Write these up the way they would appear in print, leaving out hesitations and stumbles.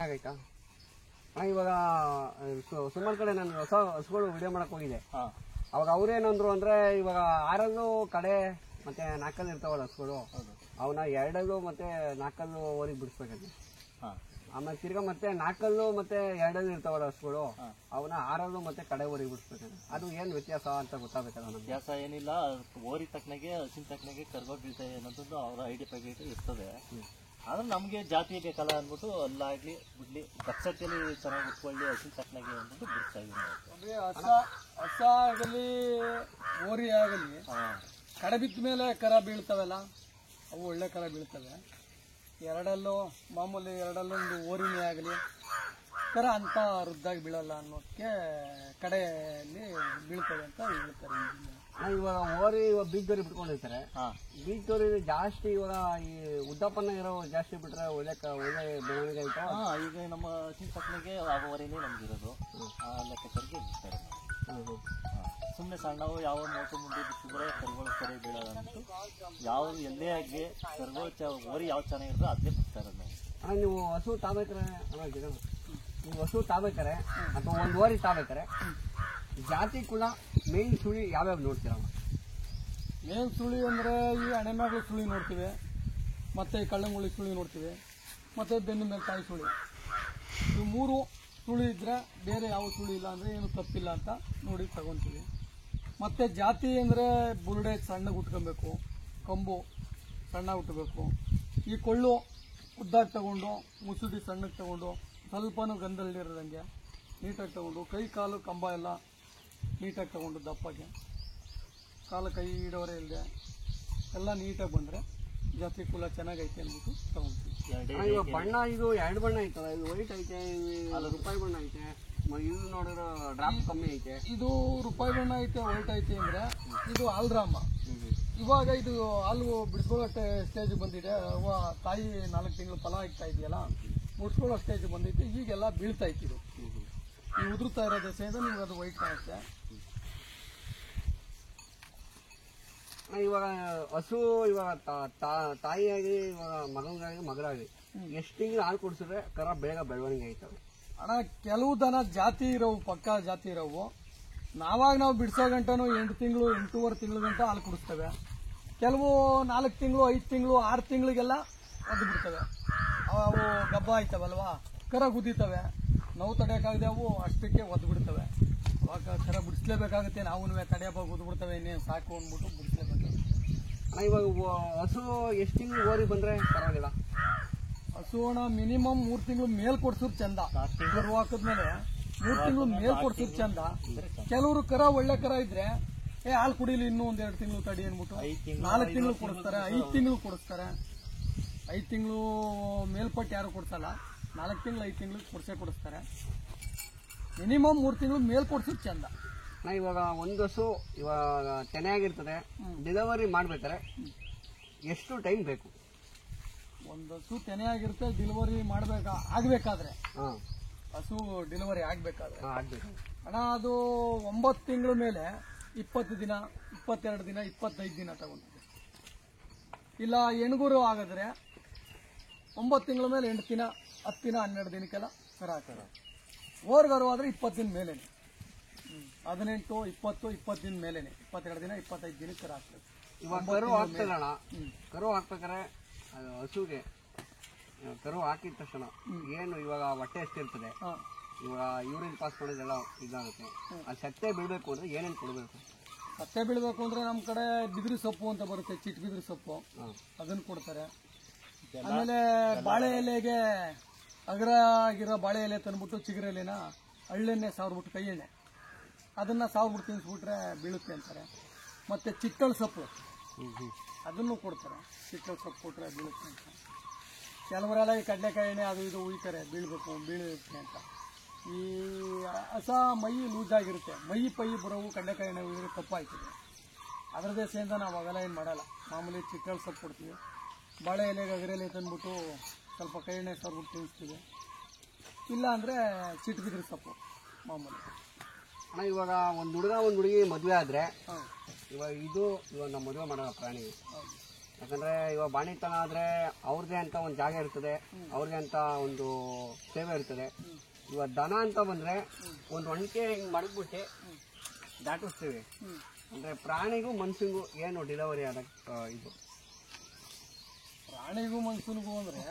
ಆಗೈತಾ ಅಣ್ಣ ಇವಾಗ ಸುಮಾರು ಕಡೆ ನಾನು ಹೊಸ ಹಸುಗಳು ವಿಡಿಯೋ ಮಾಡಕ್ ಹೋಗಿದೆ. ಅವಾಗ ಅವ್ರೇನಂದ್ರು ಅಂದ್ರೆ ಇವಾಗ 6 ಕಡೆ ಮತ್ತೆ 4 ಇರ್ತಾವಲ್ಲ ಹಸುಗಳು, ಅವನ್ನ 2 ಮತ್ತೆ 4 ಓರಿಗೆ ಬಿಡಿಸ್ಬೇಕಂತೆ. ಆಮೇಲೆ ತಿರ್ಗಾ ಮತ್ತೆ 4 ಮತ್ತೆ 2 ಇರ್ತಾವಲ್ಲ ಹಸುಗಳು, ಅವನ್ನ 6 ಮತ್ತೆ ಕಡೆ ಓರಿಗೆ ಬಿಡಿಸ್ಬೇಕಂತೆ. ಅದು ಏನ್ ವ್ಯತ್ಯಾಸ ಅಂತ ಗೊತ್ತಾಗಬೇಕಲ್ಲ ನಮ್ಗೆ. ವ್ಯತ್ಯಾಸ ಏನಿಲ್ಲ, ಓರಿ ತಕ್ಕನಾಗೆ ಹಸಿನ ತಕ್ಕನಾಗೆ ಕರ್ಗೋ ಬೀಳ್ತವೆ ಅನ್ನೋದು ಅವ್ರ ಐಡಿ ಪ್ಯಾಕೆಟ್ ಇರ್ತದೆ. ಆದ್ರೆ ನಮ್ಗೆ ಜಾತಿ ಬೇಕಲ್ಲ ಅಂದ್ಬಿಟ್ಟು ಅಲ್ಲಾಗ್ಲಿ ಬಿಡ್ಲಿ ದಕ್ಷತೆಯಲ್ಲಿ ಚೆನ್ನಾಗಿ ಉಟ್ಕೊಳ್ಳಿ ಹಸಿನ ತಕ್ಕನಾಗೆ ಅಂದ್ಬಿಟ್ಟು ಬಿಡ್ತಾ ಇದ್ದೀವಿ. ಹಸ ಆಗಲಿ ಓರಿ ಆಗಲಿ ಕಡೆ ಬಿದ್ದ ಮೇಲೆ ಕರ ಬೀಳ್ತವಲ್ಲ, ಅವು ಒಳ್ಳೆ ಕರ ಬೀಳ್ತವೆ. ಎರಡಲ್ಲೂ ಮಾಮೂಲಿ ಎರಡಲ್ಲೊಂದು ಓರಿನೇ ಆಗಲಿ ಕರ ಅಂತ ವೃದ್ಧಾಗಿ ಬೀಳಲ್ಲ ಅನ್ನೋದಕ್ಕೆ ಕಡೆಯಲ್ಲಿ ಬೀಳ್ತವೆ ಅಂತ ಹೇಳ್ತಾರೆ. ಇವಾಗ ಓರಿ ಬೀಜದೋರಿ ಬಿಟ್ಕೊಂಡಿರ್ತಾರೆ. ಬೀಜದೋರಿ ಜಾಸ್ತಿ ಇವಾಗ ಈ ಉದ್ದಪ್ಪನ ಇರೋ ಜಾಸ್ತಿ ಬಿಟ್ರೆ ಒಳ್ಳೆ ಬೆಳವಣಿಗೆ ಆಯ್ತಾ? ಈಗ ನಮ್ಮ ಹಸಿನ ತಕ್ಕನಾಗೆ ಆಗೋವರೆನೇ ನಮ್ಗಿರೋದು ಆ ಲೆಕ್ಕಕ್ಕೆ ಬಿಡ್ತಾರೆ. ಸುಮ್ಮನೆ ಸಣ್ಣವು ಯಾವ ಮೋಟು ಮುಂದೆ ಬಿಟ್ಟಿದ್ರೆ ಕರುಗಳು ಸರಿ ಬೀಳೋದು ಅಂದ್ಬಿಟ್ಟು ಯಾವ ಎಲ್ಲೇ ಆಗಿ ಕರುಗಳು ಓರಿ ಯಾವ ಚೆನ್ನಾಗಿರ್ತೋ ಅದೇ ಬಿಡ್ತಾರೆ ನಾವು. ನೀವು ಹಸು ತಾಬೇಕಾರೆ ನೀವು ಹಸು ತಾಬೇಕಾರೆ ಅಥವಾ ಒಂದು ಓರಿ ತಾಬೇಕಾರೆ ಜಾತಿ ಕುಲ ಮೇನ್ ಸುಳಿ ಯಾವ್ಯಾವ ನೋಡ್ತೀರ? ಮೇನ್ ಸುಳಿ ಅಂದ್ರೆ ಈ ಹಣೆಮ್ಯಾಗಳ ಸುಳಿ ನೋಡ್ತೀವಿ, ಮತ್ತೆ ಈ ಕಳ್ಳಂಗುಳಿ ಸುಳಿ ನೋಡ್ತೀವಿ, ಮತ್ತೆ ಬೆನ್ನು ಮೇಲೆ ತಾಯಿ ಸುಳಿ. ಇವು 3 ಸುಳಿ ಇದ್ರೆ ಬೇರೆ ಯಾವ ಸುಳಿ ಇಲ್ಲ ಅಂದ್ರೆ ಏನು ತಪ್ಪಿಲ್ಲ ಅಂತ ನೋಡಿ ತಗೊಂತೀವಿ. ಮತ್ತೆ ಜಾತಿ ಅಂದ್ರೆ ಬುರುಡೆ ಸಣ್ಣಗೆ ಉಟ್ಕೊಬೇಕು, ಕಂಬು ಸಣ್ಣ ಉಟ್ಬೇಕು, ಈ ಕೊಳ್ಳು ಉದ್ದಾಗಿ ತಗೊಂಡು ಮುಸುಡಿ ಸಣ್ಣಗೆ ತಗೊಂಡು ಸ್ವಲ್ಪನೂ ಗಂಧಲ್ಲಿರೋದಂಗೆ ನೀಟಾಗಿ ತಗೊಂಡು ಕೈ ಕಾಲು ಕಂಬ ಎಲ್ಲ ನೀಟಾಗಿ ತಗೊಂಡು ದಪ್ಪಗೆ ಕಾಲು ಕೈ ಇಡೋರೆ ಇಲ್ಲದೆ ಎಲ್ಲ ನೀಟಾಗಿ ಬಂದರೆ ಜಾತಿ ಕುಲ ಚೆನ್ನಾಗೈತೆ ಅಂದ್ಬಿಟ್ಟು ತಗೊಂತೀವಿ. ಇವಾಗ ಬಣ್ಣ ಇದು 2 ಬಣ್ಣ ಐತಲ್ಲ, ಇದು ವೈಟ್ ಐತೆ, ರೂಪಾಯಿ ಬಣ್ಣ ಐತೆ, ಇದು ನೋಡಿರೋ ಡ್ರಾಪ್ ಕಮ್ಮಿ ಐತೆ. ಇದು ರೂಪಾಯಿ ಬಣ್ಣ ಐತೆ ವೈಟ್ ಐತೆ ಅಂದ್ರೆ ಇದು ಆಲ್ರಾಮ. ಇವಾಗ ಇದು ಹಾಲು ಬಿಡಿಸ್ಕೊಳ್ಳೋ ಸ್ಟೇಜ್ ಬಂದಿದೆ. ತಾಯಿ 4 ತಿಂಗಳು ಫಲ ಆಗ್ತಾ ಇದೆಯಲ್ಲ, ಮುಡ್ಸ್ಕೊಳ್ಳೋ ಸ್ಟೇಜ್ ಬಂದೈತೆ. ಈಗೆಲ್ಲ ಬೀಳ್ತಾ ಇತ್ತು. ಇದು ಈ ಉದುರ್ತಾ ಇರೋ ದೆಸೆಯಿಂದ ನಿಮ್ಗೆ ಅದು ವೈಟ್ ಕಾಣುತ್ತೆ. ಇವಾಗ ಹಸು ಇವಾಗ ತಾಯಿಯಾಗಿ ಇವಾಗ ಮಗನಿಗಾಗಿ ಮಗರಾಗಿ ಎಷ್ಟು ತಿಂಗಳು ಹಾಲು ಕುಡಿಸಿದ್ರೆ ಕರ ಬೇಗ ಬೆಳವಣಿಗೆ ಆಯ್ತವೆ? ಅಣ್ಣ ಕೆಲವು ದನ ಜಾತಿ ಇರೋವು, ಪಕ್ಕಾ ಜಾತಿ ಇರೋವು ನಾವು ಬಿಡಿಸೋ ಗಂಟನು 8 ತಿಂಗಳು 8.5 ತಿಂಗಳು ಗಂಟ ಹಾಲು ಕುಡಿಸ್ತೇವೆ. ಕೆಲವು 4 ತಿಂಗಳು 5 ತಿಂಗಳು 6 ತಿಂಗಳಿಗೆಲ್ಲ ಒದ್ದು ಬಿಡ್ತವೆ. ಅವು ಗಬ್ಬ ಆಯ್ತವಲ್ವಾ, ಕರ ಗುದ್ದಿತವೆ, ನೋವು ತಡೆಯೋಕ್ಕಾಗದೆ ಅವು ಅಷ್ಟಕ್ಕೆ ಒದ್ದು ಬಿಡ್ತವೆ. ಅವಾಗ ಕರ ಬಿಡಿಸ್ಲೇಬೇಕಾಗುತ್ತೆ. ನಾವು ತಡೆಯಪ್ಪ ಗುದ್ದು ಬಿಡ್ತವೆ, ಇನ್ನೇನು ಸಾಕು ಅಂದ್ಬಿಟ್ಟು ಬಿಡಿಸ್ಲೇಬೇಕಾಗುತ್ತೆ. ಇವಾಗ ಹಸು ಎಷ್ಟು ತಿಂಗಳು ಓರಿ ಬಂದ್ರೆ ಪರವಾಗಿಲ್ಲ? ಹಸು ಅಣ್ಣ ಮಿನಿಮಮ್ 3 ತಿಂಗಳು ಮೇಲ್ ಕೊಡ್ಸೋದು ಚಂದ. ಕರು ಹಾಕಿದ್ಮೇಲೆ 3 ತಿಂಗಳು ಮೇಲ್ ಕೊಡ್ಸೋದು ಚಂದ. ಕೆಲವರು ಕರ ಒಳ್ಳೆ ಕರ ಇದ್ರೆ ಹಾಲು ಕುಡಿಲಿ ಇನ್ನೂ 1-2 ತಿಂಗಳು ತಡಿ ಅನ್ಬಿಟ್ಟು 4 ತಿಂಗಳು ಕೊಡಿಸ್ತಾರೆ, 5 ತಿಂಗಳು ಕೊಡಿಸ್ತಾರೆ. 5 ತಿಂಗಳು ಮೇಲ್ಪಟ್ಟು ಯಾರು ಕೊಡ್ಸಲ್ಲ, 4 ತಿಂಗಳು 5 ತಿಂಗಳು ಕೊಡಿಸ್ತಾರೆ. ಮಿನಿಮಮ್ 3 ತಿಂಗಳು ಮೇಲ್ ಕೊಡ್ಸೋದು ಚಂದ. ಇವಾಗ ಒಂದು ಹಸು ಇವಾಗ ಚೆನ್ನಾಗಿರ್ತದೆ, ಡೆಲಿವರಿ ಮಾಡ್ಬೇಕಾರೆ ಎಷ್ಟು ಟೈಮ್ ಬೇಕು? ಒಂದು ಹಸು ತೆನೆಯಾಗಿರುತ್ತೆ, ಡೆಲಿವರಿ ಆಗ್ಬೇಕಾದ್ರೆ ಹಸು ಡೆಲಿವರಿ ಆಗ್ಬೇಕಾದ್ರೆ ಅಣ್ಣ ಅದು 9 ತಿಂಗಳ ಮೇಲೆ 20 ದಿನ 22 ದಿನ 25 ದಿನ ತಗೊಂಡಿದೆ. ಇಲ್ಲ ಹೆಣ್ಗೂರು ಆಗಿದ್ರೆ 9 ತಿಂಗಳ ಮೇಲೆ 8 ದಿನ 10 ದಿನ 12 ದಿನಕ್ಕೆಲ್ಲ ಕರ ಹಾಕ್ತಾರೆ. ಓರ್ಗರು ಆದ್ರೆ 20 ದಿನ ಮೇಲೇನೆ, 18 20 20 ದಿನ ಮೇಲೇನೆ, 22 ದಿನ 25 ದಿನಕ್ಕೆ ಕರ ಹಾಕ್ತಾರೆ. ಇವಾಗ ಕರು ಹಾಕ್ತದಣ್ಣ, ಕರು ಹಾಕ್ಬೇಕಾರೆ ಹಸುಗೆ ಕರು ಹಾಕಿದ ತಕ್ಷಣ ಏನು ಇವಾಗ ಹೊಟ್ಟೆ ಎಷ್ಟಿರ್ತದೆ, ಇವಾಗ ಯೂರಿನ್ ಪಾಸ್ ಮಾಡೋದೆಲ್ಲ ಇದಾಗುತ್ತೆ. ಅದು ಸತ್ತೆ ಬೀಳ್ಬೇಕು ಅಂದ್ರೆ ಏನೇನು ಕೊಡಬೇಕು? ಸತ್ತೆ ಬೀಳ್ಬೇಕು ಅಂದ್ರೆ ನಮ್ಮ ಕಡೆ ಬಿದಿರು ಸೊಪ್ಪು ಅಂತ ಬರುತ್ತೆ, ಚಿಟ್ ಬಿದಿರು ಸೊಪ್ಪು, ಅದನ್ನು ಕೊಡ್ತಾರೆ. ಆಮೇಲೆ ಬಾಳೆ ಎಲೆಗೆ ಅಗರ ಆಗಿರೋ ಬಾಳೆ ಎಲೆ ತಂದ್ಬಿಟ್ಟು ಚಿಗುರೆ ಎಲೆನ ಹಳ್ಳೆಣ್ಣೆ ಸಾವ್ಬಿಟ್ಟು ಕೈ ಎಣ್ಣೆ ಅದನ್ನ ಸಾವ್ಬಿಟ್ಟು ತಿನ್ಸ್ಬಿಟ್ರೆ ಬೀಳುತ್ತೆ ಅಂತಾರೆ. ಮತ್ತೆ ಚಿಟ್ಟಳ ಸೊಪ್ಪು ಅದನ್ನು ಕೊಡ್ತಾರೆ, ಚಿಟ್ಟಳ ಸೊಪ್ಪು ಕೊಟ್ರೆ ಬೀಳುತ್ತೆ ಅಂತ. ಕೆಲವರೆಲ್ಲ ಈ ಕಡಲೆಕಾಯಿ ಎಣ್ಣೆ ಅದು ಇದು ಉಯ್ತಾರೆ ಬೀಳುತ್ತೆ ಅಂತ. ಈ ಹೊಸ ಮೈ ಲೂಸ್ ಆಗಿರುತ್ತೆ, ಮೈ ಪೈ ಬರೋವು ಕಡಲೆಕಾಯಿ ಎಣ್ಣೆ ಉಯ್ದ್ರೆ ಕಪ್ಪಾಯ್ತದೆ. ಅದರ ದೇಶದಿಂದ ನಾವು ಅವೆಲ್ಲ ಏನು ಮಾಡಲ್ಲ, ಮಾಮೂಲಿ ಚಿಟ್ಟಳ ಸೊಪ್ಪು ಕೊಡ್ತೀವಿ. ಬಾಳೆ ಎಲೆಗೆ ಅಗರೆಲೆ ತಂದ್ಬಿಟ್ಟು ಸ್ವಲ್ಪ ಕೈ ಎಣ್ಣೆ ಸಾರ್ಬಿಟ್ಟು ತಿನ್ನಿಸ್ತೀವಿ. ಇಲ್ಲ ಅಂದರೆ ಚಿಟ್ಟು ಬಿದಿರು ಸೊಪ್ಪು ಮಾಮೂಲಿ. ಅಣ್ಣ ಇವಾಗ ಒಂದು ಹುಡುಗ ಒಂದು ಹುಡುಗಿ ಮದುವೆ ಆದರೆ ಇವಾಗ ನಮ್ಮ ಮದುವೆ ಮಾಡೋ ಪ್ರಾಣಿ ಯಾಕಂದ್ರೆ ಇವಾಗ ಬಾಣಿತನ ಆದ್ರೆ ಅವ್ರದೇ ಅಂತ ಒಂದು ಜಾಗ ಇರ್ತದೆ, ಅವ್ರಿಗೆ ಅಂತ ಒಂದು ಸೇವೆ ಇರ್ತದೆ. ಇವಾಗ ದನ ಅಂತ ಬಂದ್ರೆ ಒಂದು ಒಣಕೆ ಹಿಂಗ್ ಮಡಗ್ಬಿಟ್ಟು ದಾಟಿಸ್ತೀವಿ. ಅಂದ್ರೆ ಪ್ರಾಣಿಗೂ ಮನ್ಸಿಗೂ ಏನು ಡಿಲಿವರಿ ಆದ ಇದು ಪ್ರಾಣಿಗೂ ಮನ್ಸೂನ್ಗೂ ಅಂದ್ರೆ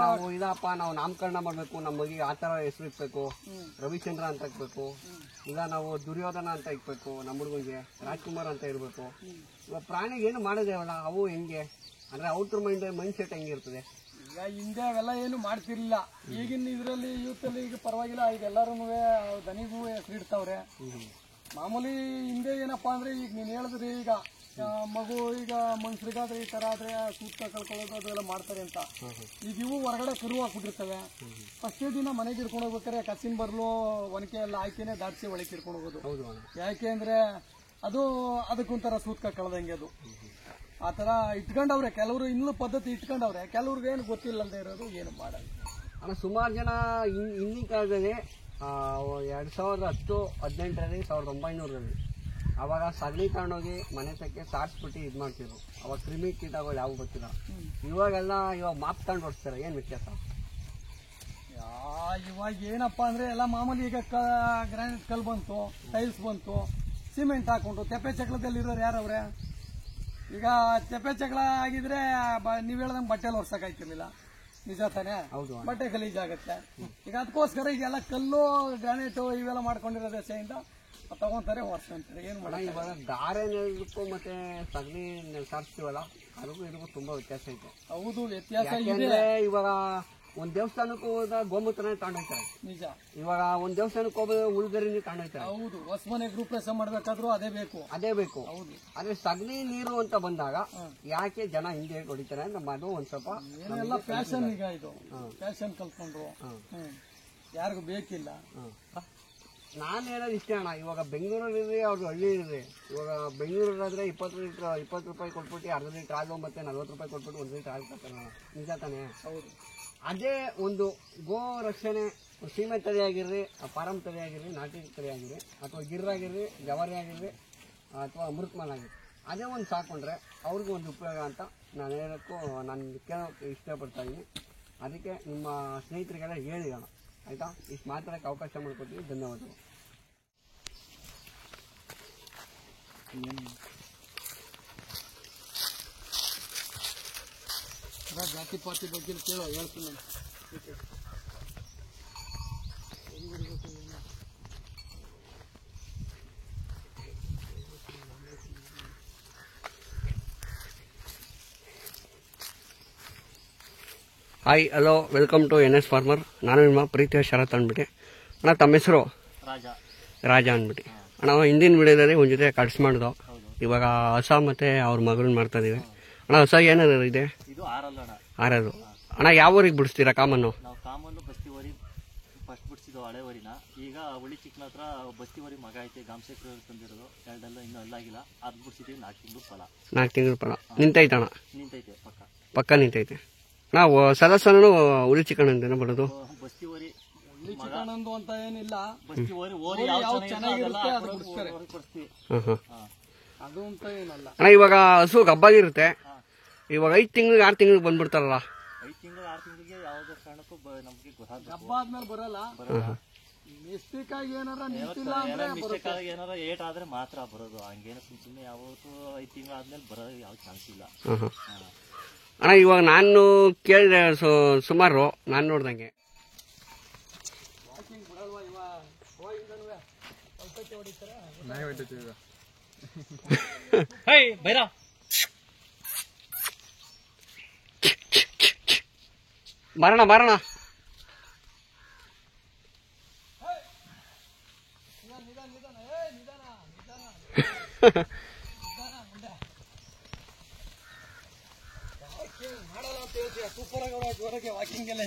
ನಾವು ಇದಪ್ಪ ನಾವು ನಾಮಕರಣ ಮಾಡ್ಬೇಕು, ನಮ್ಮ ಮಗಿಗೆ ಆ ತರ ಹೆಸರು ಇಕ್ಬೇಕು, ರವಿಚಂದ್ರ ಅಂತ ಇಕ್ಬೇಕು, ಇಲ್ಲ ನಾವು ದುರ್ಯೋಧನ ಅಂತ ಇಕ್ಬೇಕು, ನಮ್ಮ ಹುಡುಗನಿಗೆ ರಾಜ್ಕುಮಾರ್ ಅಂತ ಇರ್ಬೇಕು. ಇವಾಗ ಪ್ರಾಣಿಗೆ ಏನು ಮಾಡೋದೇವಲ್ಲ, ಅವು ಹೆಂಗೆ ಅಂದ್ರೆ ಔಟ್ರ್ ಮೈಂಡ್ ಸೆಟ್ ಹೆಂಗಿರ್ತದೆ. ಈಗ ಹಿಂದೆ ಅವೆಲ್ಲ ಏನು ಮಾಡ್ತಿರ್ಲಿಲ್ಲ. ಈಗಿನ ಇದ್ರಲ್ಲಿ ಯೂತ್ ಅಲ್ಲಿ ಈಗ ಪರವಾಗಿಲ್ಲ, ಈಗ ಎಲ್ಲರೂ ದನಿಗೂ ಹೆಸರು ಇಡ್ತಾವ್ರೆ. ಮಾಮೂಲಿ ಹಿಂದೆ ಏನಪ್ಪಾ ಅಂದ್ರೆ ಈಗ ನೀನ್ ಹೇಳಿದ್ರಿ, ಈಗ ಮಗು ಈಗ ಮನುಷ್ಯರಿಗಾದ್ರೆ ಈ ತರ ಆದ್ರೆ ಸೂಕ್ತ ಕಳ್ಕೊಳ್ಳೋದು ಅದೆಲ್ಲ ಮಾಡ್ತಾರೆ ಅಂತ. ಈಗ ಇವು ಹೊರಗಡೆ ಕರು ಹಾಕ್ಬಿಟ್ಟಿರ್ತವೆ. ಫಸ್ಟೇ ದಿನ ಮನೆಗೆ ಇಟ್ಕೊಂಡು ಹೋಗ್ಬೇಕಾರೆ ಕಚ್ಚಿನ ಬರ್ಲು ಒನಕೆ ಎಲ್ಲ ಆಯ್ಕೆನೆ ದಾಟಿಸಿ ಒಳಗೆ ಇಟ್ಕೊಂಡು ಹೋಗೋದು. ಯಾಕೆ ಅಂದ್ರೆ ಅದು ಅದಕ್ಕೊಂಥರ ಸೂತ್ಕ ಕಳ್ದಂಗೆ ಅದು. ಆತರ ಇಟ್ಕೊಂಡವ್ರೆ ಕೆಲವರು, ಇನ್ನೂ ಪದ್ಧತಿ ಇಟ್ಕೊಂಡವ್ರೆ, ಕೆಲವ್ರಿಗೆ ಏನು ಗೊತ್ತಿಲ್ಲದೆ ಇರೋದು ಏನು ಮಾಡಲ್ಲ. ಸುಮಾರು ಜನ ಹಿಂದಿನ ಕಾಲದಲ್ಲಿ 2010, 18ರಲ್ಲಿ 1900ರಲ್ಲಿ ಅವಾಗ ಸಗಣಿ ತಗೊಂಡೋಗಿ ಮನೆ ತಕ್ಕೆ ಸಾರಿಸ್ಬಿಟ್ಟು ಇದು ಮಾಡ್ತಿದ್ರು. ಅವಾಗ ಕ್ರಿಮಿ ಕೀಟಗಳು ಯಾವ ಗೊತ್ತಿಲ್ಲ. ಇವಾಗೆಲ್ಲ ಮಾಪ್ ತಗೊಂಡು ಓಡಿಸ್ತಾರೆ. ಏನ್ ವ್ಯತ್ಯಾಸ? ಇವಾಗ ಏನಪ್ಪಾ ಅಂದ್ರೆ ಎಲ್ಲ ಮಾಮೂಲಿ ಈಗ ಗ್ರಾನೈಟ್ ಕಲ್ ಬಂತು, ಟೈಲ್ಸ್ ಬಂತು, ಸಿಮೆಂಟ್ ಹಾಕೊಂಡು ತೆಪ್ಪೆ ಚಕ್ಲದಲ್ಲಿ ಇರೋರು ಯಾರವ್ರೆ? ಈಗ ತೆಪ್ಪೆ ಚಕ್ಲ ಆಗಿದ್ರೆ ನೀವ್ ಹೇಳ್ದಂಗೆ ಬಟ್ಟೆಲಿ ಒರ್ಸಕ್ ಆಯ್ತಿರ್ಲಿಲ್ಲ, ನಿಜ ತಾನೆ? ಬಟ್ಟೆ ಗಲೀಜಾಗತ್ತೆ. ಈಗ ಅದಕ್ಕೋಸ್ಕರ ಈಗೆಲ್ಲ ಕಲ್ಲು ಗ್ರಾನೈಟ್ ಇವೆಲ್ಲ ಮಾಡ್ಕೊಂಡಿರೋ ದೆಸೆಯಿಂದ ತಗೊಂತಾರೆ, ಹೊರ್ಸ್ಕೊಂತಾರೆ. ಏನ್ ಮಾಡ? ಇವಾಗ ಗಾರೆ ನೆಲಕ್ಕೂ ಮತ್ತೆ ಸಗಣಿ ಸಾರಿಸ್ತೀವಲ್ಲ, ಅದಕ್ಕೂ ಇದಕ್ಕೂ ತುಂಬಾ ವ್ಯತ್ಯಾಸ ಐತೆ. ಹೌದು, ವ್ಯತ್ಯಾಸ ಇದೆ. ಇವಾಗ ಒಂದ್ ದೇವಸ್ಥಾನಕ್ಕೂ ಹೋದ ಗೋಮೂತ್ರನೇ ತಗೊಂಡೋಗ್ತಾರೆ. ನಿಜ. ಇವಾಗ ಒಂದ್ ದೇವಸ್ಥಾನಕ್ಕೆ ಹೋಗೋದು ಉಳ್ಗರಿನಿ ತಗೊಂಡೋಗ್ತಾರೆ. ಹೌದು, ಹೊಸ ಮನೆ ಗೃಹಪ್ರವೇಶ ಮಾಡ್ಬೇಕಾದ್ರೂ ಅದೇ ಬೇಕು. ಹೌದು. ಆದ್ರೆ ಸಗಣಿ ನೀರು ಅಂತ ಬಂದಾಗ ಯಾಕೆ ಜನ ಹಿಂದೆ ಹೊಡಿತಾರೆ ಅಂದ್ರೆ ಅದು ಒಂದ್ ಸ್ವಲ್ಪ ಏನೆಲ್ಲ ಫ್ಯಾಷನ್. ಈಗ ಇದು ಫ್ಯಾಷನ್ ಕಲ್ತ್ಕೊಂಡ್ರು, ಯಾರಿಗೂ ಬೇಕಿಲ್ಲ. ನಾನ್ ಹೇಳೋದು ಇಷ್ಟೇ ಅಣ್ಣ. ಇವಾಗ ಬೆಂಗಳೂರಲ್ಲಿ ಅವ್ರದ್ದು ಹಳ್ಳಿ ಇದೆ. ಇವಾಗ ಬೆಂಗಳೂರಾದ್ರೆ 20 ರೂಪಾಯಿ ಕೊಟ್ಬಿಟ್ಟು ಅರ್ಧ ಲೀಟರ್ ಹಾಲು ಮತ್ತೆ 40 ರೂಪಾಯಿ ಕೊಟ್ಬಿಟ್ಟು 1 ಲೀಟರ್ ಹಾಲು ತರ್ತಾರೆ. ನಿಜ ತಾನೆ? ಹೌದು. ಅದೇ ಒಂದು ಗೋ ರಕ್ಷಣೆ, ಸೀಮೆ ತಳಿ ಆಗಿರ್ರಿ, ಫಾರಂ ತಳಿ ಆಗಿರ್ರಿ, ನಾಟಿ ತಳಿ ಆಗಿರ್ರಿ, ಅಥವಾ ಗಿರ್ರಾಗಿರ್ರಿ, ಜವಾರಿ ಆಗಿರ್ರಿ, ಅಥವಾ ಅಮೃತಮಾಲ್ ಆಗಿರ್ರಿ, ಅದೇ ಒಂದು ಸಾಕೊಂಡ್ರೆ ಅವ್ರಿಗೂ ಒಂದು ಉಪಯೋಗ ಅಂತ ನಾನು ಹೇಳೋಕ್ಕೂ ನಾನು ಕೇಳೋಕ್ಕೆ ಇಷ್ಟಪಡ್ತಾ ಇದ್ದೀನಿ. ಅದಕ್ಕೆ ನಿಮ್ಮ ಸ್ನೇಹಿತರಿಗೆಲ್ಲ ಹೇಳಿರೋಣ, ಆಯ್ತಾ? ಇಷ್ಟು ಮಾತಾಡೋಕ್ಕೆ ಅವಕಾಶ ಮಾಡಿಕೊಡ್ತೀವಿ. ಧನ್ಯವಾದಗಳು. ಜಾತಿ ಪಾತಿ ಬಗ್ಗೆ ಕೇಳೋ, ಹೇಳ್ತೀನಿ. Hi, hello, welcome to NS farmer. ನಾನು ನಿಮ್ಮ ಪ್ರೀತಿಯ ಶರತ್ ಅಂದ್ಬಿಟ್ಟು. ಅಣ್ಣ, ತಮ್ಮ ಹೆಸರು? ರಾಜ ಅಂದ್ಬಿಟ್ಟು. ಅಣ್ಣ, ಹಿಂದಿನ ವಿಡಿಯೋದಲ್ಲಿ ಒಂದು ಜೊತೆ ಕಟ್ಸ್ ಮಾಡ್ದು. ಇವಾಗ ಹೊಸ ಮತ್ತೆ ಅವ್ರ ಮಗಳನ್ನ ಮಾಡ್ತಾ ಇದೀವಿ. ಅಣ್ಣ, ಹೊಸ ಏನಾದ್ರು ಇದೆ? ಆರದು. ಅಣ್ಣ, ಯಾವ ಊರಿಗೆ ಬಿಡಿಸ್ತೀರಾ ಕಾಮನ್ನು? ನಾವು ಕಾಮನ್ನು ಬಸ್ತಿವರಿ ಫಸ್ಟ್ ಬಿಡಿಸಿದ್ದು ಹಳೆ ವರಿನ. ಈಗ ಹುಳಿ ಚಿಕ್ಕನ ಹತ್ರ ಬಸ್ತಿವರಿ ಮಗ ಐತೆ, ಗಾಮಶೇಖರ್ ತಂದಿರೋದು. ಎರಡೆಲ್ಲ ಇನ್ನೂ ಅಲ್ಲಾಗಿಲ್ಲ. ಅದು ಬಿಡಿಸಿದೀವಿ. 4 ತಿಂಗಳು ಫಲ. 4 ತಿಂಗಳು ಫಲ ನಿಂತೈತಣ್ಣ? ನಿಂತೈತೆ, ಪಕ್ಕ ನಿಂತೈತೆ. ನಾವು ಸದಸ್ಯನು ಹುಳಿ ಚಿಕನ್ ಅಂತೇನೆ ಬರೋದು. ಬಸ್ತಿವರಿ ಚಿಕನ್ ಅಂತ ಏನಿಲ್ಲ, ಬಸ್ತಿವರಿ ಚೆನ್ನಾಗಿರುತ್ತೆ ಅದು ಬಿಡಿಸ್ತಾರೆ. ಅದು ಅಂತ ಏನಲ್ಲ ಅಣ್ಣ. ಇವಾಗ ಹಸು ಗಬ್ಬಾಗಿರುತ್ತೆ. ಇವಾಗ 5 ತಿಂಗಳಿಗೆ 6 ತಿಂಗಳಿಗೆ ಬಂದ್ಬಿಡ್ತಾರಲ್ಲ. 5 ತಿಂಗಳು 6 ತಿಂಗಳಿಗೆ ಯಾವುದೇ ಕಾರಣಕ್ಕೂ ನಮ್ಗೆ ಗೊತ್ತಾಗ ಹಬ್ಬ ಆದ್ಮೇಲೆ ಬರಲ್ಲ. ಮಿಸ್ಟೇಕ್ ಆಗಿ ಏನಾರ ಮಿಸ್ಟೇಕ್ ಆಗಿ ಏನಾರ ಏಟ್ ಆದ್ರೆ ಮಾತ್ರ ಬರೋದು. ಹಂಗೇನು ಸುಮ್ಮನೆ ಯಾವತ್ತು 5 ತಿಂಗಳು ಆದ್ಮೇಲೆ ಬರೋದು ಯಾವ ಚಾನ್ಸ್ ಇಲ್ಲ. ಅಣ್ಣ, ಇವಾಗ ನಾನು ಕೇಳಿದೆ ಸುಮಾರು, ನಾನು ನೋಡ್ದಂಗೆ ಬರೋಣ. ಮಾಡಲ್ಲ ಅಂತ ಹೇಳ್ತೀಯ, ಸೂಪರ್ ಆಗಿ ಹೊರಗೆ ವಾಕಿಂಗ್ ಎಲ್ಲ